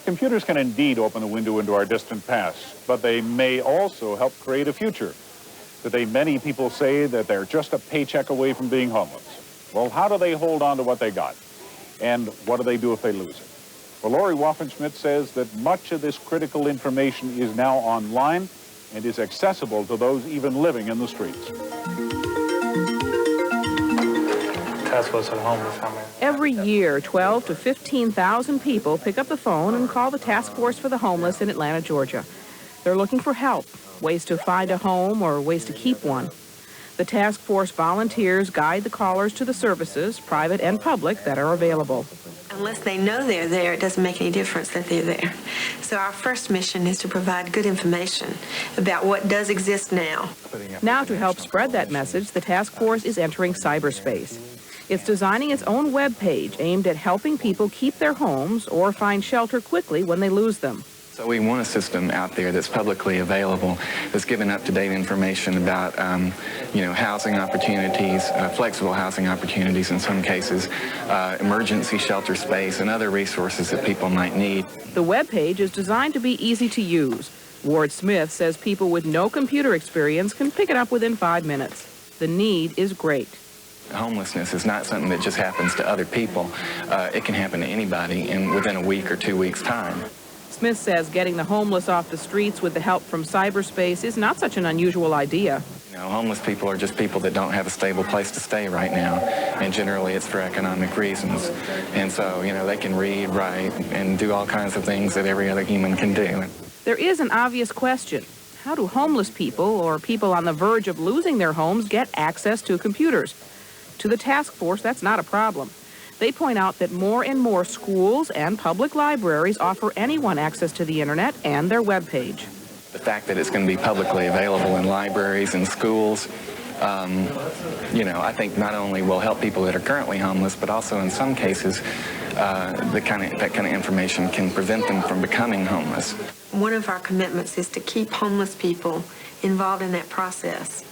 Computers can indeed open a window into our distant past, but they may also help create a future. Today, many people say that they're just a paycheck away from being homeless. Well, how do they hold on to what they got? And what do they do if they lose it? Well, Lori Waffenschmidt says that much of this critical information is now online and is accessible to those even living in the streets. Taskforce for the homeless, how many? Every year, 12 to 15,000 people pick up the phone and call the Task Force for the Homeless in Atlanta, Georgia. They're looking for help, ways to find a home or ways to keep one. The Task Force volunteers guide the callers to the services, private and public, that are available. Unless they know they're there, it doesn't make any difference that they're there. So our first mission is to provide good information about what does exist now. Now, to help spread that message, the Task Force is entering cyberspace. It's designing its own web page aimed at helping people keep their homes or find shelter quickly when they lose them. So we want a system out there that's publicly available, that's giving up-to-date information about, housing opportunities, flexible housing opportunities in some cases, emergency shelter space, and other resources that people might need. The web page is designed to be easy to use. Ward Smith says people with no computer experience can pick it up within 5 minutes. The need is great. Homelessness is not something that just happens to other people. It can happen to anybody within a week or 2 weeks' time. Smith says getting the homeless off the streets with the help from cyberspace is not such an unusual idea. Homeless people are just people that don't have a stable place to stay right now, and generally it's for economic reasons. And so, they can read, write, and do all kinds of things that every other human can do. There is an obvious question. How do homeless people or people on the verge of losing their homes get access to computers? To the task force, that's not a problem. They point out that more and more schools and public libraries offer anyone access to the internet and their web page. The fact that it's going to be publicly available in libraries and schools, I think not only will help people that are currently homeless, but also in some cases, that kind of information can prevent them from becoming homeless. One of our commitments is to keep homeless people involved in that process,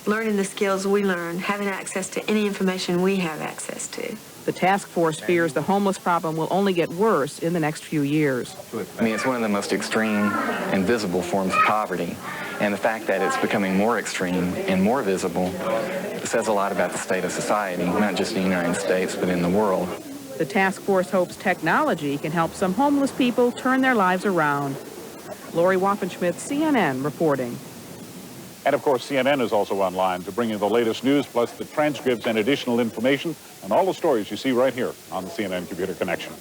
learning the skills we learn, having access to any information we have access to. The task force fears the homeless problem will only get worse in the next few years. It's one of the most extreme and visible forms of poverty. And the fact that it's becoming more extreme and more visible says a lot about the state of society, not just in the United States, but in the world. The task force hopes technology can help some homeless people turn their lives around. Lori Waffenschmidt, CNN, reporting. And of course, CNN is also online to bring you the latest news, plus the transcripts and additional information on all the stories you see right here on the CNN Computer Connection.